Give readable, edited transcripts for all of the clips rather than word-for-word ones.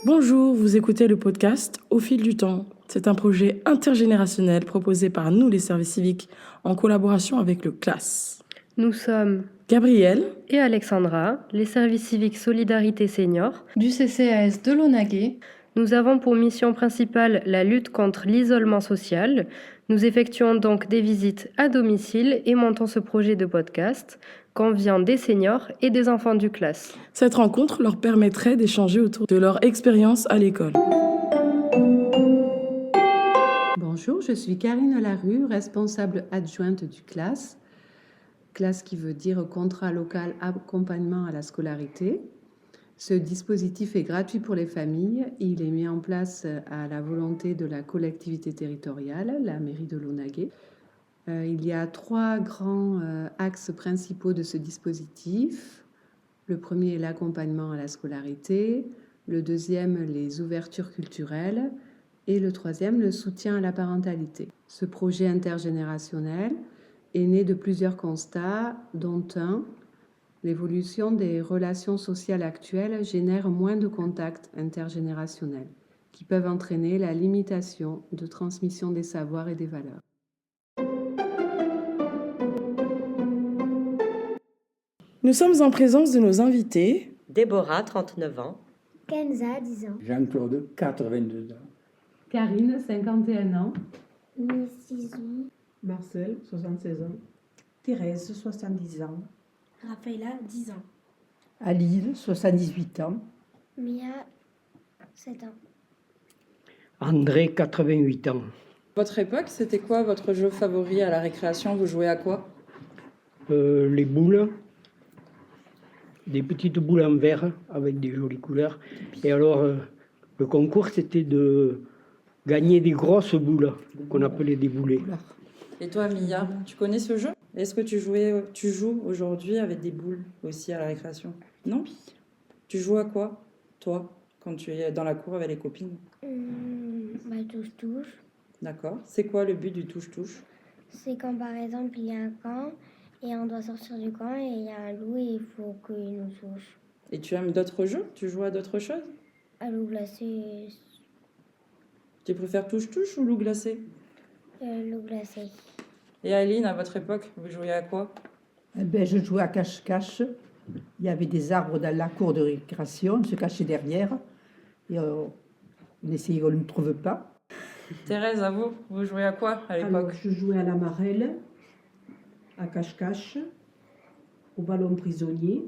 Bonjour, vous écoutez le podcast Au fil du temps. C'est un projet intergénérationnel proposé par nous, les services civiques, en collaboration avec le CLAS. Nous sommes Gabriel et Alexandra, les services civiques Solidarité Senior du CCAS de Launaguet. Nous avons pour mission principale la lutte contre l'isolement social. Nous effectuons donc des visites à domicile et montons ce projet de podcast conviant des seniors et des enfants du CLAS. Cette rencontre leur permettrait d'échanger autour de leur expérience à l'école. Bonjour, je suis Karine Larue, responsable adjointe du CLAS. CLAS qui veut dire Contrat local accompagnement à la scolarité. Ce dispositif est gratuit pour les familles. Il est mis en place à la volonté de la collectivité territoriale, la mairie de Launaguet. Il y a 3 grands axes principaux de ce dispositif. Le premier est l'accompagnement à la scolarité, le deuxième, les ouvertures culturelles, et le troisième, le soutien à la parentalité. Ce projet intergénérationnel est né de plusieurs constats, dont un, l'évolution des relations sociales actuelles génère moins de contacts intergénérationnels, qui peuvent entraîner la limitation de transmission des savoirs et des valeurs. Nous sommes en présence de nos invités. Déborah, 39 ans. Kenza, 10 ans. Jean-Claude, 82 ans. Karine, 51 ans. 6 ans. Marcel, 76 ans. Thérèse, 70 ans. Raphaëla, 10 ans. Alile, 78 ans. Mia, 7 ans. André, 88 ans. Votre époque, c'était quoi votre jeu favori à la récréation? Vous jouez à quoi? Les boules. Des petites boules en verre avec des jolies couleurs. Et alors, le concours, c'était de gagner des grosses boules qu'on appelait des boulets. Et toi, Mia, tu connais ce jeu? Est-ce que tu joues aujourd'hui avec des boules aussi à la récréation? Non? Tu joues à quoi, toi, quand tu es dans la cour avec les copines? Touche-touche. D'accord. C'est quoi le but du touche-touche? C'est quand par exemple il y a un camp et on doit sortir du camp et il y a un loup et il faut qu'il nous touche. Et tu aimes d'autres jeux? Tu joues à d'autres choses? À loup glacé. Tu préfères touche-touche ou loup glacé? Loup glacé. Et Aline, à votre époque, vous jouiez à quoi? Je jouais à cache-cache. Il y avait des arbres dans la cour de récréation, on se cachait derrière. Et on essayait qu'on ne nous trouve pas. Thérèse, à vous, vous jouez à quoi à l'époque? Alors, je jouais à la marelle, à cache-cache, au ballon prisonnier,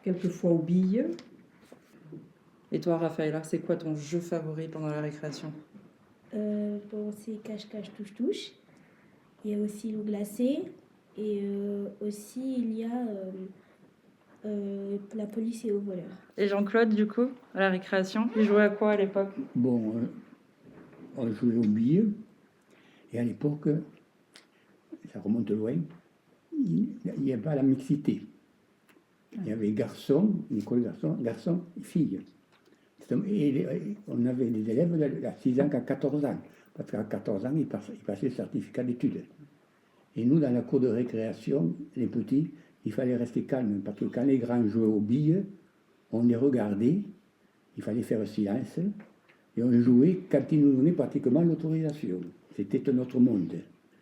quelquefois aux billes. Et toi, Raphaëla, c'est quoi ton jeu favori pendant la récréation? C'est cache-cache, touche-touche. Il y a aussi loup glacé. Et aussi, il y a la police et aux voleurs. Et Jean-Claude, du coup, à la récréation, il jouait à quoi à l'époque? Bon, on jouait aux billes. Et à l'époque, ça remonte loin, il n'y avait pas la mixité. Il y avait garçons, une école garçons et filles. Et on avait des élèves de 6 ans qu'à 14 ans. Parce qu'à 14 ans, ils passaient le certificat d'études. Et nous, dans la cour de récréation, les petits, il fallait rester calme. Parce que quand les grands jouaient aux billes, on les regardait, il fallait faire silence. Et on jouait quand ils nous donnaient pratiquement l'autorisation. C'était notre monde.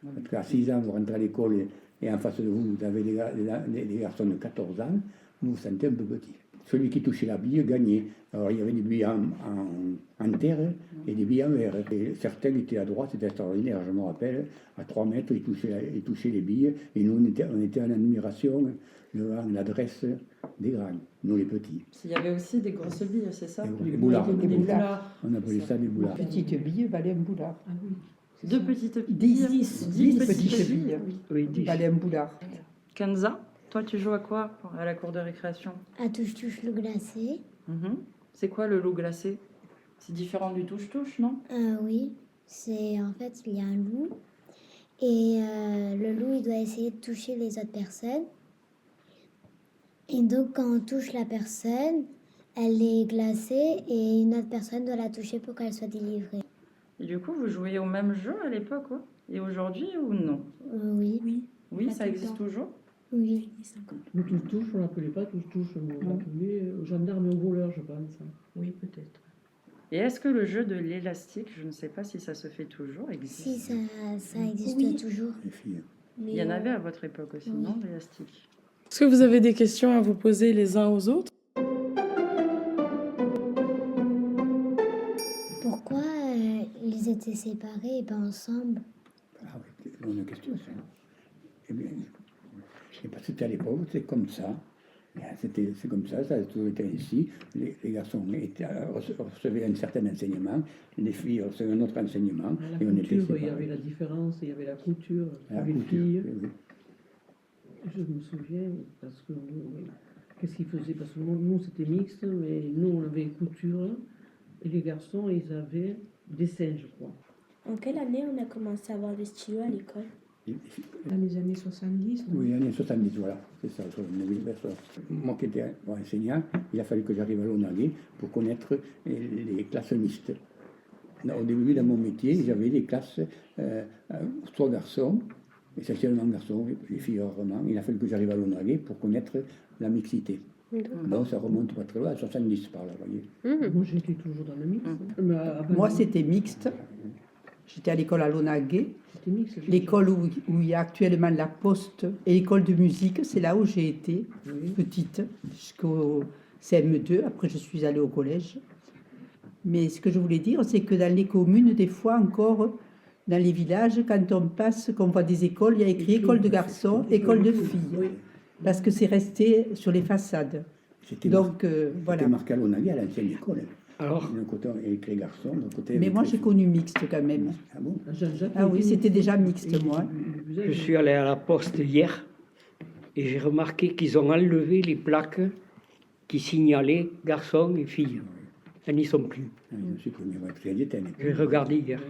Parce qu'à 6 ans, vous rentrez à l'école et en face de vous, vous avez des garçons de 14 ans, vous vous sentez un peu petit. Celui qui touchait la bille gagnait. Alors il y avait des billes en terre et des billes en verre. Et certains étaient à droite, c'était extraordinaire, je me rappelle. À 3 mètres, ils touchaient les billes. Et nous, on était en admiration devant l'adresse des grands, nous les petits. Il y avait aussi des grosses billes, c'est ça? Des boulards. Des boulards. On appelait ça des boulards. Une petite bille valait un boulard. Ah oui. 2 petites billes. 10 petites billes. Oui, 10. Valait un boulard. Kenza, toi, tu joues à quoi à la cour de récréation? À touche-touche, loup glacé. C'est quoi le loup glacé? C'est différent du touche-touche, non? Oui, c'est en fait il y a un loup et le loup il doit essayer de toucher les autres personnes. Et donc quand on touche la personne, elle est glacée et une autre personne doit la toucher pour qu'elle soit délivrée. Et du coup, vous jouiez au même jeu à l'époque, et aujourd'hui ou non? Oui. Oui, ça existe toujours? Oui. Les 50. Le touche-touche, on l'appelait pas touche-touche, on l'appelait gendarme et voleur, je pense. Oui, peut-être. Et est-ce que le jeu de l'élastique, je ne sais pas si ça se fait toujours, existe? Si, ça existe Oui. toujours. Les filles. Mais, Il y en avait à votre époque aussi, oui. non, l'élastique? Est-ce que vous avez des questions à vous poser les uns aux autres? Pourquoi ils étaient séparés et pas ensemble? Ah oui, c'est une bonne question, ça. Eh bien, je sais pas, c'était à l'époque, c'est comme ça. C'est comme ça a toujours été ainsi. Les garçons recevaient un certain enseignement, les filles recevaient un autre enseignement. La Et on était couture, il y séparés. avait la différence, il y avait la couture. La les couture, filles, oui, oui. je me souviens, parce que nous, qu'est-ce qu'ils faisaient? Parce que nous, c'était mixte, mais nous, on avait couture, et les garçons, ils avaient dessin, je crois. En quelle année on a commencé à avoir des stylos à l'école? Dans les années 70, non? Oui, les années 70, voilà, c'est ça. Moi qui étais enseignant, il a fallu que j'arrive à l'ONAG pour connaître les classes mixtes. Au début de mon métier, j'avais des classes, soit garçons, essentiellement garçons, les filles rarement. Il a fallu que j'arrive à l'ONAG pour connaître la mixité. Donc ça remonte pas très loin, à 70 par là, vous voyez. Moi, j'étais toujours dans le mix. Mais avant, Moi, c'était mixte. J'étais à l'école à Lonaguet. c'était mixte. L'école où il y a actuellement la poste et l'école de musique, c'est là où j'ai été Oui. petite, jusqu'au CM2. Après, je suis allée au collège. Mais ce que je voulais dire, c'est que dans les communes, des fois encore, dans les villages, quand on passe, qu'on voit des écoles, il y a écrit école de garçons, école de filles. Parce que c'est resté sur les façades. Donc, voilà. C'était marqué à l'ONAG à l'ancienne école. Alors, D'un côté, il y a écrit garçon, de l'autre côté. Mais moi, j'ai connu mixte quand même. Ah bon? Ah oui, c'était déjà mixte, moi. je suis allé à la poste hier et j'ai remarqué qu'ils ont enlevé les plaques qui signalaient garçons et filles. Elles n'y sont plus. Je me suis premier, ouais, parce qu'il y a des thèmes. J'ai regardé hier.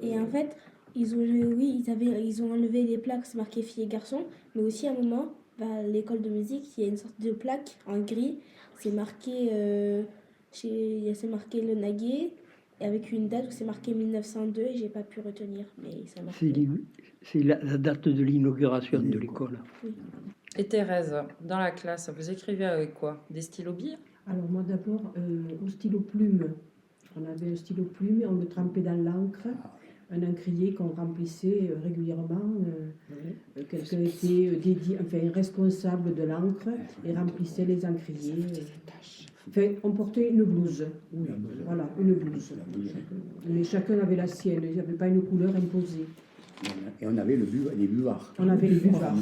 Et en fait, ils ont enlevé les plaques, c'est marqué filles et garçons, mais aussi à un moment, à l'école de musique, il y a une sorte de plaque en gris, c'est marqué, c'est marqué le Naguet, et avec une date où c'est marqué 1902, et j'ai pas pu retenir, mais ça marque. C'est la date de l'inauguration de l'école. Et Thérèse, dans la classe, vous écrivez avec quoi? Des stylos billes? Alors moi d'abord, au stylo plume. On avait un stylo plume et on le trempait dans l'encre, un encrier qu'on remplissait régulièrement. Quelqu'un était dédié, enfin responsable de l'encre et remplissait les encriers. Enfin, on portait une blouse. Oui, voilà, une blouse. Mais chacun avait la sienne, il n'y avait pas une couleur imposée. Et on avait les buvards. On avait les buvards.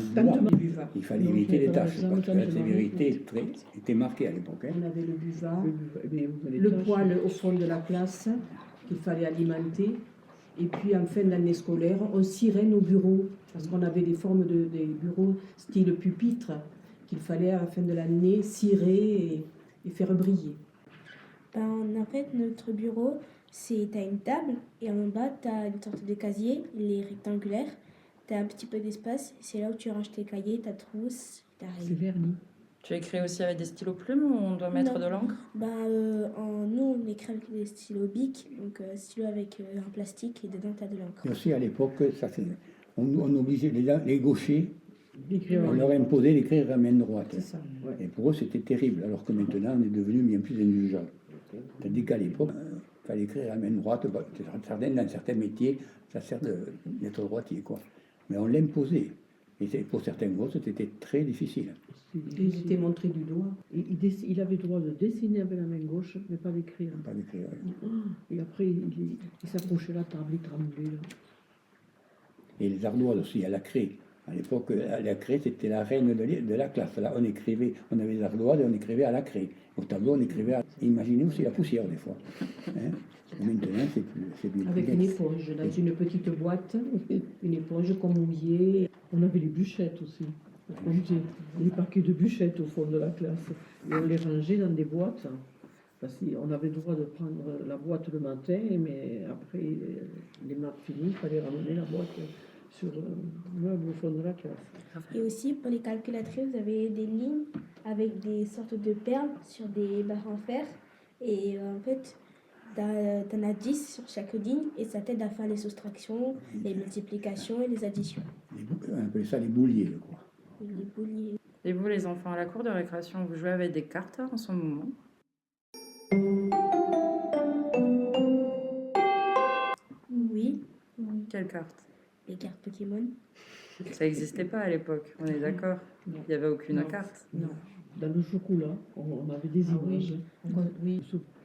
Il fallait éviter les taches, parce que la sévérité était marquée à l'époque. On avait le buvard, le poêle au fond de la classe qu'il fallait alimenter. Et puis en fin d'année scolaire, on cirait nos bureaux, parce qu'on avait des formes des bureaux style pupitre qu'il fallait à la fin de l'année cirer et faire briller. En fait, notre bureau, t'as une table et en bas, t'as une sorte de casier, il est rectangulaire. T'as un petit peu d'espace, c'est là où tu ranges tes cahiers, ta trousse, ta C'est règle. verni. Tu écris aussi avec des stylos plumes ou on doit mettre Non. de l'encre? Nous, on écrit avec des stylos bic, donc stylo avec un plastique et dedans, t'as de l'encre. Et aussi à l'époque, on obligeait les gauchers, L'écrire. on leur imposait d'écrire à main droite. C'est ça. Ouais. Et pour eux, c'était terrible, alors que maintenant, on est devenu bien plus indulgent. Tandis qu'à l'époque, il fallait écrire à main droite. Dans certains métiers, ça sert d'être droitier, quoi. Mais on l'imposait. Et pour certains gosses, c'était très difficile. Ils étaient montrés du doigt. Il avait le droit de dessiner avec la main gauche, mais pas d'écrire. Pas d'écrire. Et après, il s'approchait la table, il tremblait. Et les ardoises aussi, à la craie. À l'époque, la craie, c'était la reine de la classe. Là, on avait des ardoises et on écrivait à la craie. Au tableau, on écrivait à... Imaginez aussi la poussière, des fois. Hein? Maintenant, c'est bien. Avec une éponge, dans une petite boîte, une éponge qu'on mouillait. On avait les bûchettes aussi. On mettait des paquets de bûchettes au fond de la classe. Et on les rangeait dans des boîtes. Parce qu'on avait le droit de prendre la boîte le matin, mais après les maths finies, il fallait ramener la boîte sur le meuble au fond de la classe. Et aussi, pour les calculatrices, vous avez des lignes avec des sortes de perles sur des barres en fer. Et en fait, t'en as 10 sur chaque ligne et ça t'aide à faire les soustractions, les multiplications et les additions. On appelait ça les bouliers, je crois. les boules. Et vous, les enfants, à la cour de récréation, vous jouez avec des cartes en ce moment? Oui, Quelles cartes? les cartes Pokémon. Ça n'existait pas à l'époque, on est d'accord? Il n'y avait aucune carte. Non. Dans le chocolat, on avait des images. Oui.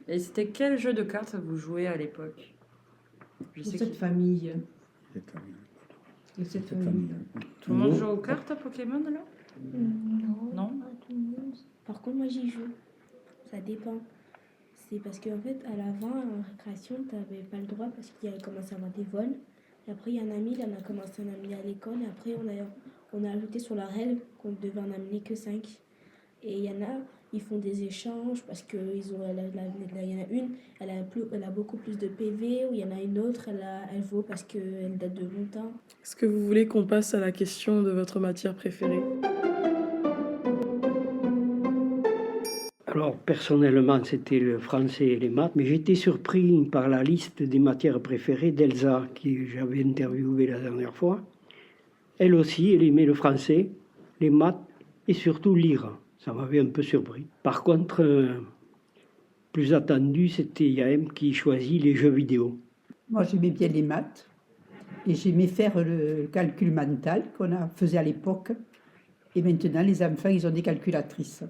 Et c'était quel jeu de cartes vous jouez à l'époque? Je sais Cette que famille. Cette famille. Et cette Cette famille. famille. tout le monde joue aux cartes à Pokémon là? Non. Pas tout le monde. Par contre, moi j'y joue. Ça dépend. C'est parce qu'en fait, à l'avant, en récréation, tu n'avais pas le droit parce qu'il y avait commencé à avoir des vols. Et après, il y a un ami, il en a commencé à en amener à l'école. Et après, on a ajouté sur la règle qu'on devait en amener que 5. Et il y en a, ils font des échanges parce qu'il y en a une, elle a beaucoup plus de PV, ou il y en a une autre, elle vaut parce qu'elle date de longtemps. Est-ce que vous voulez qu'on passe à la question de votre matière préférée? Alors, personnellement, c'était le français et les maths, mais j'étais surpris par la liste des matières préférées d'Elsa, que j'avais interviewée la dernière fois. Elle aussi, elle aimait le français, les maths et surtout lire. Ça m'avait un peu surpris. Par contre, plus attendu, c'était Yaem qui choisit les jeux vidéo. Moi, j'aimais bien les maths et j'aimais faire le calcul mental faisait à l'époque. Et maintenant, les enfants, ils ont des calculatrices.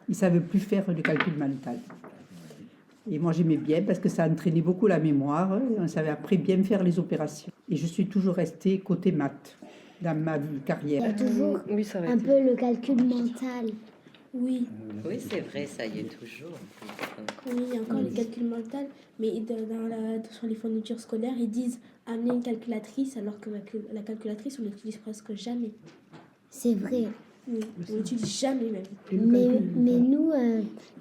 Ils ne savent plus faire le calcul mental. Et moi, j'aimais bien parce que ça entraînait beaucoup la mémoire. Et on savait après bien faire les opérations. Et je suis toujours restée côté maths dans ma carrière. Il y a toujours Oui, ça va un être. peu le calcul mental. Oui, Oui, c'est vrai, ça y est toujours. oui, il y a encore les calculs mentaux, mais sur les fournitures scolaires, ils disent amener une calculatrice, alors que la calculatrice, on l'utilise presque jamais. C'est vrai. Oui, on l'utilise jamais même. Mais nous,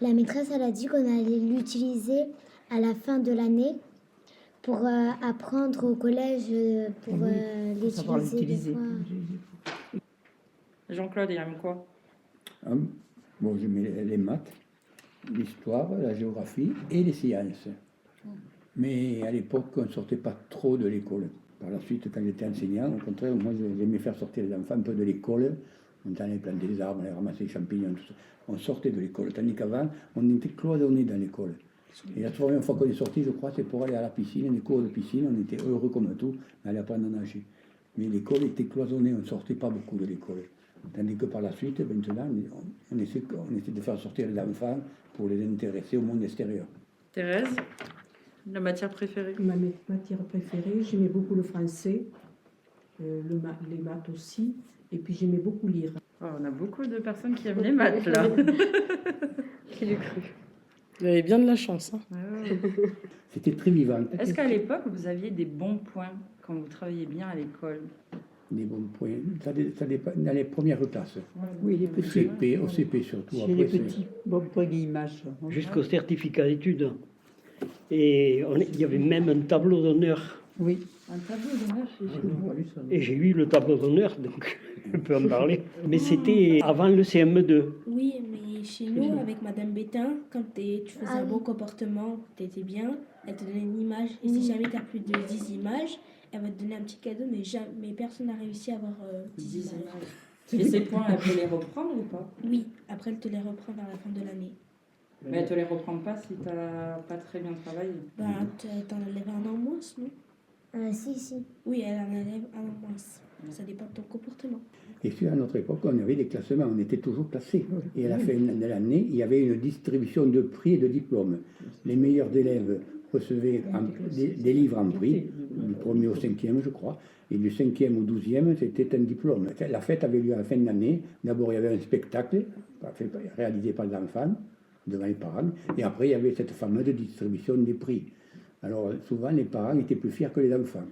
la maîtresse, elle a dit qu'on allait l'utiliser à la fin de l'année pour apprendre au collège, pour savoir l'utiliser des l'utiliser. fois. Jean-Claude, il aime quoi? Bon, j'aimais les maths, l'histoire, la géographie et les sciences. Mais à l'époque, on ne sortait pas trop de l'école. Par la suite, quand j'étais enseignant, au contraire, moi, j'aimais faire sortir les enfants un peu de l'école. On allait planter des arbres, on allait ramasser des champignons, tout ça. On sortait de l'école. Tandis qu'avant, on était cloisonnés dans l'école. Et la première fois qu'on est sorti, je crois, c'est pour aller à la piscine, les cours de piscine. On était heureux comme tout, on allait apprendre à nager. Mais l'école était cloisonnée, on ne sortait pas beaucoup de l'école. Tandis que par la suite, maintenant, on essaie de faire sortir les enfants pour les intéresser au monde extérieur. Thérèse, la matière préférée? Ma matière préférée, j'aimais beaucoup le français, les maths aussi, et puis j'aimais beaucoup lire. Oh, on a beaucoup de personnes qui aiment les maths là. Qui l'eût cru? Vous avez bien de la chance. Hein. C'était très vivant. Est-ce qu'à l'époque, vous aviez des bons points quand vous travailliez bien à l'école? Des bons points. Ça dépend dans les premières classes. Oui, les Au petits. CP, au CP surtout. Chez les Après, petits, bons points d'image. Jusqu'au certificat d'études. Et il y avait même un tableau d'honneur. Oui. Un tableau d'honneur, Et j'ai eu le tableau d'honneur, donc je peux en parler. Mais c'était avant le CM2. Oui, mais chez nous, avec Madame Bétain, quand tu faisais un bon comportement, tu étais bien, elle te donnait une image. Et si jamais tu as plus de 10 images, elle va te donner un petit cadeau, mais personne n'a réussi à avoir 10 images. Et ces points, elle peut les reprendre ou pas? Oui, après elle te les reprend vers la fin de l'année. Mais elle te les reprend pas si tu n'as pas très bien travaillé. Bah, t'en enlèves un en moins, non? Si. Oui, elle en enlève un en moins. Ça dépend de ton comportement. Et puis à notre époque, on avait des classements, on était toujours classés. Et à la fin de l'année, il y avait une distribution de prix et de diplômes. Les meilleurs élèves recevaient des livres en prix, du 1er au 5e, je crois, et du 5e au 12e, c'était un diplôme. La fête avait lieu à la fin de l'année. D'abord, il y avait un spectacle réalisé par les enfants, devant les parents, et après, il y avait cette fameuse distribution des prix. Alors, souvent, les parents étaient plus fiers que les enfants.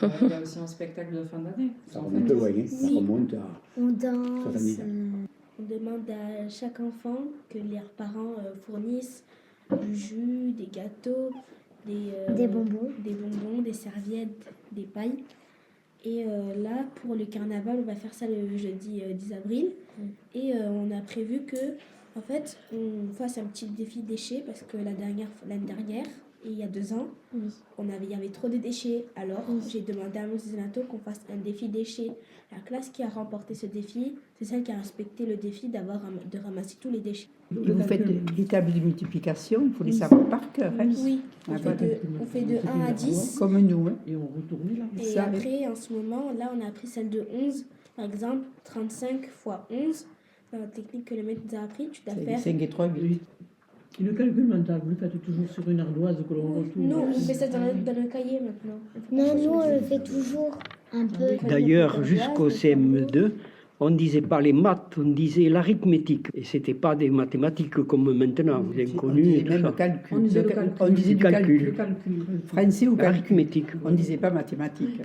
Il y a aussi un spectacle de fin d'année. Ça remonte loin, hein. Ça remonte à On danse. 70 ans. On demande à chaque enfant que leurs parents fournissent du jus, des gâteaux, Des bonbons. des serviettes, des pailles. Et là, pour le carnaval, on va faire ça le jeudi 10 avril. Et on a prévu que, en fait, on fasse un petit défi déchets parce que l'année dernière, il y a 2 ans, il y avait trop de déchets. Alors, j'ai demandé à M. Zenato qu'on fasse un défi déchets. La classe qui a remporté ce défi, c'est celle qui a respecté le défi de ramasser tous les déchets. Et vous faites des tables de multiplication, il faut les savoir par cœur. Hein. Oui, on fait de 1 à 10. Comme nous. Hein. Et on retourne là. Et après, en ce moment, là, on a appris celle de 11. Par exemple, 35 fois 11. Dans la technique que le maître nous a appris, tu dois faire... 5 et 3, 8. Et le calcul mental, vous le faites toujours sur une ardoise que l'on retourne. Non, on fait ça dans le cahier maintenant. Non, nous, on le fait toujours un peu. D'ailleurs, jusqu'au CM2, on ne disait pas les maths, on disait l'arithmétique. Et ce n'était pas des mathématiques comme maintenant, vous avez connu et tout même ça. calcul. On disait le calcul. On disait Du du calcul. calcul. Français ou calcul. Arithmétique. On ne disait pas mathématiques.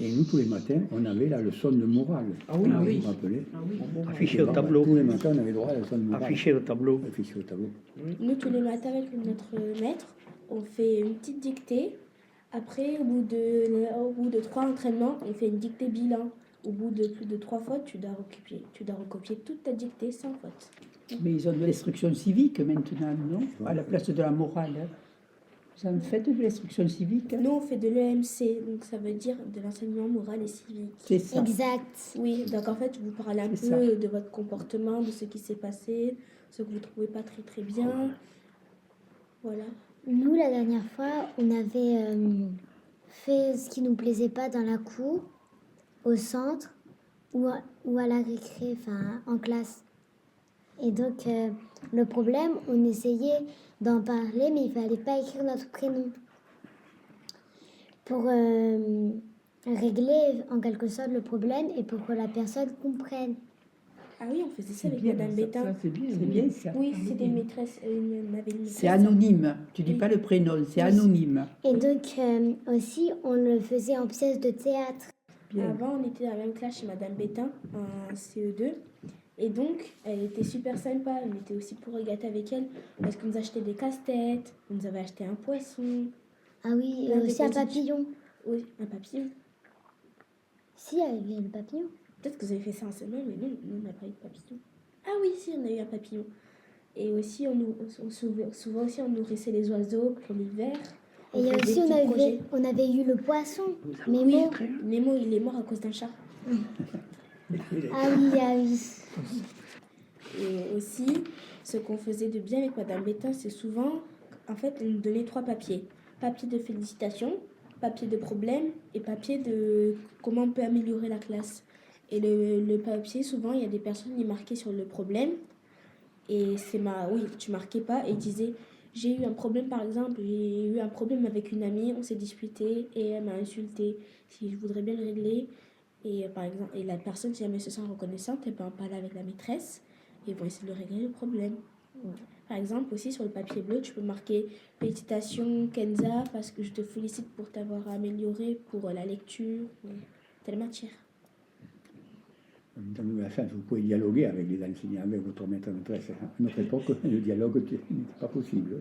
Et nous, tous les matins, on avait la leçon de morale. Ah oui, Vous oui. vous rappelez? Affiché au tableau. Tous les matins, on avait droit à la leçon de morale. Affiché au tableau. Affiché au tableau. Nous, tous les matins, avec notre maître, on fait une petite dictée. Après, au bout de 3 entraînements, on fait une dictée bilan. Au bout de plus de 3 fautes, tu dois recopier toute ta dictée sans faute. Mais ils ont de l'instruction civique maintenant, non? À la place de la morale. Hein. Vous en faites de l'instruction civique? Nous, on fait de l'EMC, donc ça veut dire de l'enseignement moral et civique. C'est ça. Exact. Oui, donc en fait, vous parlez un C'est peu de votre comportement, de ce qui s'est passé, ce que vous ne trouvez pas très très bien. Voilà. Nous, la dernière fois, on avait fait ce qui nous plaisait pas dans la cour, au centre ou à la récré, enfin en classe. Et donc, le problème, on essayait d'en parler, mais il fallait pas écrire notre prénom. Pour régler en quelque sorte le problème et pour que la personne comprenne. Ah oui, on faisait ça avec Madame Bétain. Ça, c'est bien. C'est bien ça. Oui, c'était une maîtresse. On avait une maîtresse. C'est anonyme. Tu dis Oui. pas le prénom, c'est anonyme. Et donc, aussi, on le faisait en pièce de théâtre. Avant, on était dans la même classe chez Madame Bétain, en CE2. Et donc, elle était super sympa. On était aussi pour regatter avec elle parce qu'on nous achetait des casse-têtes, on nous avait acheté un poisson. Ah oui, Plein de aussi un petites- papillon. Oui, un papillon. Si, il y avait le papillon. Peut-être que vous avez fait ça en semaine, mais nous, on n'a pas eu de papillon. Ah oui, si, on a eu un papillon. Et aussi, souvent aussi, on nourrissait les oiseaux pour l'hiver. Et il y a faisait aussi, des petits projets. on avait eu le poisson. Oui, Nemo. Nemo, il est mort à cause d'un chat. Ah oui. Et aussi, ce qu'on faisait de bien avec Madame Bétain, c'est souvent, en fait, elle nous donnait 3 papiers. Papier de félicitations, papier de problème et papier de comment on peut améliorer la classe. Et le papier, souvent, il y a des personnes qui marquaient sur le problème. Et oui, tu marquais pas et disais, j'ai eu un problème, par exemple, j'ai eu un problème avec une amie, on s'est disputé et elle m'a insulté. Si je voudrais bien le régler. Et par exemple, et la personne, si elle se sent reconnaissante, elle peut en parler avec la maîtresse et vont essayer de régler le problème. Par exemple, aussi sur le papier bleu, tu peux marquer félicitations Kenza parce que je te félicite pour t'avoir amélioré pour la lecture, telle matière. Dans la chance, vous pouvez dialoguer avec les enseignants, avec votre maître maîtresse. À notre époque, le dialogue n'était pas possible.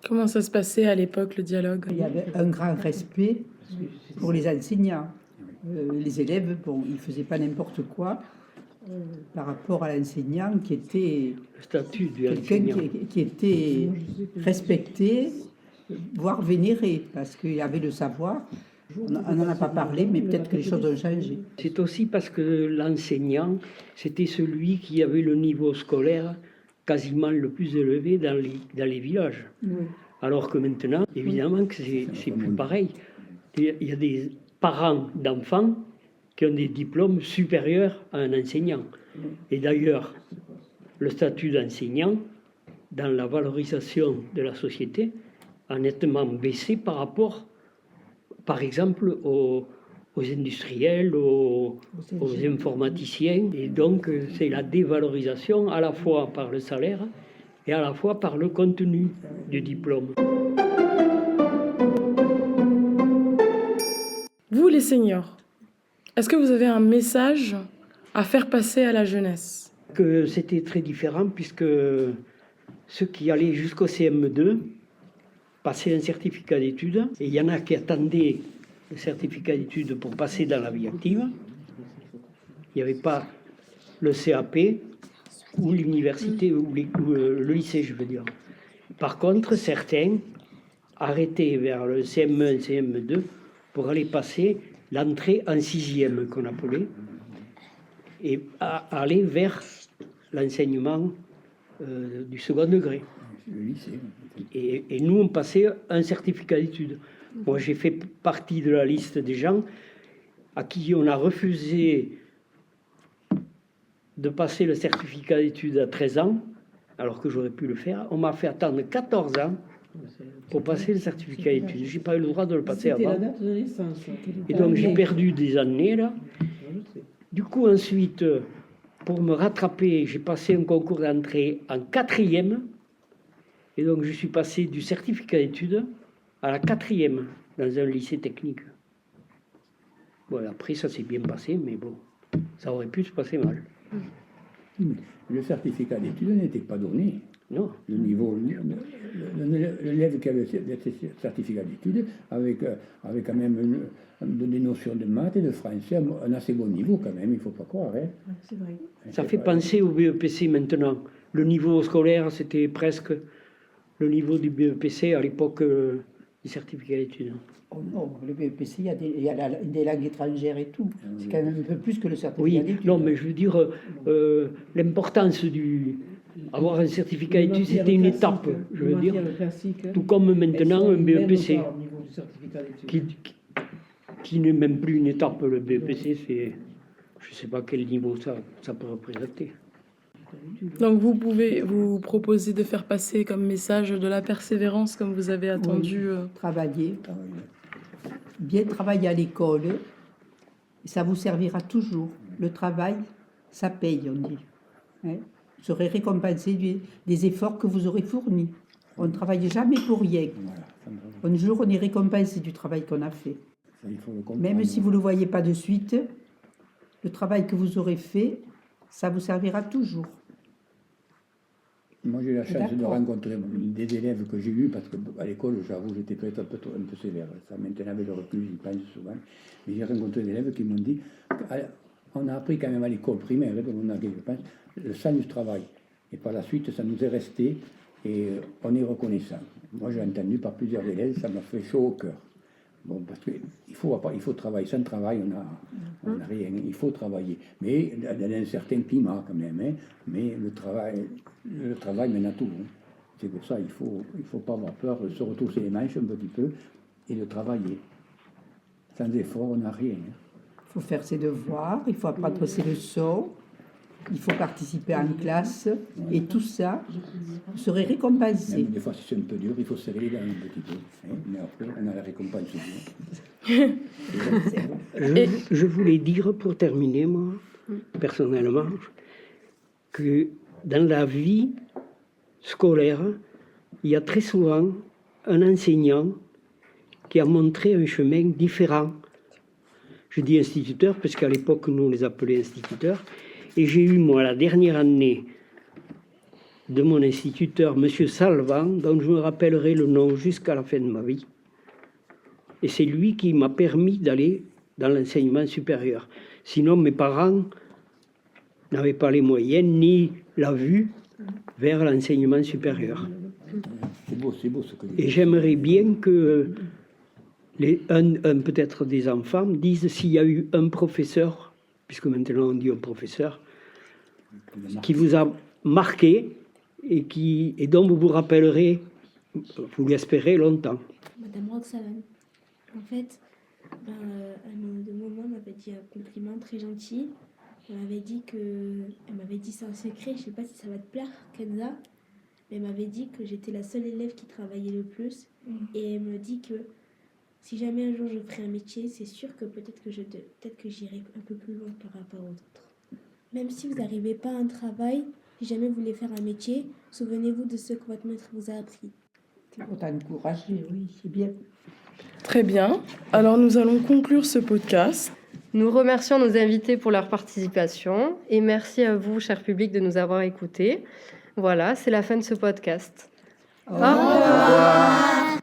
Comment ça se passait à l'époque, le dialogue? Il y avait un grand respect pour les enseignants. Les élèves, bon, ils ne faisaient pas n'importe quoi par rapport à l'enseignant qui était Le statut du quelqu'un enseignant. qui était respecté, voire vénéré, parce qu'il avait le savoir. On n'en a pas parlé, mais peut-être que les choses ont changé. C'est aussi parce que l'enseignant, c'était celui qui avait le niveau scolaire quasiment le plus élevé dans les villages. Alors que maintenant, évidemment, que c'est plus pareil. Il y a des parents d'enfants qui ont des diplômes supérieurs à un enseignant. Et d'ailleurs, le statut d'enseignant, dans la valorisation de la société, a nettement baissé par rapport, par exemple, aux industriels, aux informaticiens. Et donc, c'est la dévalorisation à la fois par le salaire et à la fois par le contenu du diplôme. Vous, les seniors, est-ce que vous avez un message à faire passer à la jeunesse? Que c'était très différent puisque ceux qui allaient jusqu'au CM2 passaient un certificat d'études et il y en a qui attendaient le certificat d'études pour passer dans la vie active. Il n'y avait pas le CAP ou l'université ou le lycée, je veux dire. Par contre, certains arrêtaient vers le CM1, CM2 pour aller passer l'entrée en 6e qu'on appelait et aller vers l'enseignement du second degré. Le lycée. Et nous, on passait un certificat d'études. Moi, j'ai fait partie de la liste des gens à qui on a refusé de passer le certificat d'études à 13 ans, alors que j'aurais pu le faire. On m'a fait attendre 14 ans pour passer le certificat d'études. Je n'ai pas eu le droit de le passer avant. La date de naissance. Et donc, j'ai perdu des années, là. Du coup, ensuite, pour me rattraper, j'ai passé un concours d'entrée en 4e. Et donc, je suis passé du certificat d'études à la 4e dans un lycée technique. Bon, après, ça s'est bien passé, mais bon, ça aurait pu se passer mal. Le certificat d'études n'était pas donné. Non. Le niveau, l'élève qui avait le certificat d'études avait quand même des notions de maths et de français, un assez bon niveau quand même, il ne faut pas croire. Hein. C'est vrai. Ça fait penser au BEPC maintenant. Le niveau scolaire, c'était presque le niveau du BEPC à l'époque du certificat d'études. Oh non, le BEPC, il y a des langues étrangères et tout. C'est quand même un peu plus que le certificat d'études. Oui, non, mais je veux dire, l'importance avoir un certificat d'études, c'était une étape, je veux dire. Tout comme maintenant un BEPC, qui n'est même plus une étape. Le BEPC, c'est, je ne sais pas quel niveau ça peut représenter. Donc vous pouvez vous proposer de faire passer comme message de la persévérance comme vous avez attendu. Oui, travailler, bien travailler à l'école, ça vous servira toujours. Le travail, ça paye, on dit. Hein? Vous serez récompensé des efforts que vous aurez fournis. On ne travaille jamais pour rien. Un jour, on est récompensé du travail qu'on a fait. Ça, il faut le comprendre. Même si vous ne le voyez pas de suite, le travail que vous aurez fait, ça vous servira toujours. Moi, j'ai eu la chance de rencontrer des élèves que j'ai eus, parce qu'à l'école, j'avoue, j'étais peut-être un peu sévère. Ça maintenant, avec le recul, j'y pense souvent. Mais j'ai rencontré des élèves qui m'ont dit, on a appris quand même à l'école primaire, je pense, le sens du travail. Et par la suite, ça nous est resté et on est reconnaissant. Moi, j'ai entendu par plusieurs élèves, ça m'a fait chaud au cœur. Bon, parce qu'il faut travailler. Sans travail, on n'a rien. Il faut travailler. Mais dans un certain climat, quand même. Hein. Mais le travail mène à tout. Hein. C'est pour ça qu'il ne faut pas avoir peur de se retrousser les manches un petit peu et de travailler. Sans effort, on n'a rien. Hein. Il faut faire ses devoirs, il faut apprendre ses leçons, il faut participer en classe, et tout ça, vous serez récompensé. Même des fois, si c'est un peu dur, il faut serrer les dents un petit peu. Hein, mais après, on a la récompense. Je voulais dire, pour terminer, moi, personnellement, que dans la vie scolaire, il y a très souvent un enseignant qui a montré un chemin différent. Je dis instituteur, parce qu'à l'époque, nous, on les appelait instituteurs. Et j'ai eu, moi, la dernière année de mon instituteur, M. Salvan, dont je me rappellerai le nom jusqu'à la fin de ma vie. Et c'est lui qui m'a permis d'aller dans l'enseignement supérieur. Sinon, mes parents n'avaient pas les moyens ni la vue vers l'enseignement supérieur. C'est beau ce que Et j'aimerais bien que peut-être des enfants disent s'il y a eu un professeur, puisque maintenant on dit un professeur, qui vous a marqué et dont vous vous rappellerez, vous l'espérez, longtemps. Madame Roxane, en fait, de moment, m'avait dit un compliment très gentil. Elle m'avait dit ça en secret, je ne sais pas si ça va te plaire, Kenza, mais elle m'avait dit que j'étais la seule élève qui travaillait le plus. Et elle me dit que si jamais un jour je ferai un métier, c'est sûr que peut-être que j'irai un peu plus loin par rapport aux autres. Même si vous n'arrivez pas à un travail, si jamais vous voulez faire un métier, souvenez-vous de ce que votre maître vous a appris. C'est pour t'encourager, oui, c'est bien. Très bien. Alors nous allons conclure ce podcast. Nous remercions nos invités pour leur participation et merci à vous, cher public, de nous avoir écoutés. Voilà, c'est la fin de ce podcast. Au revoir.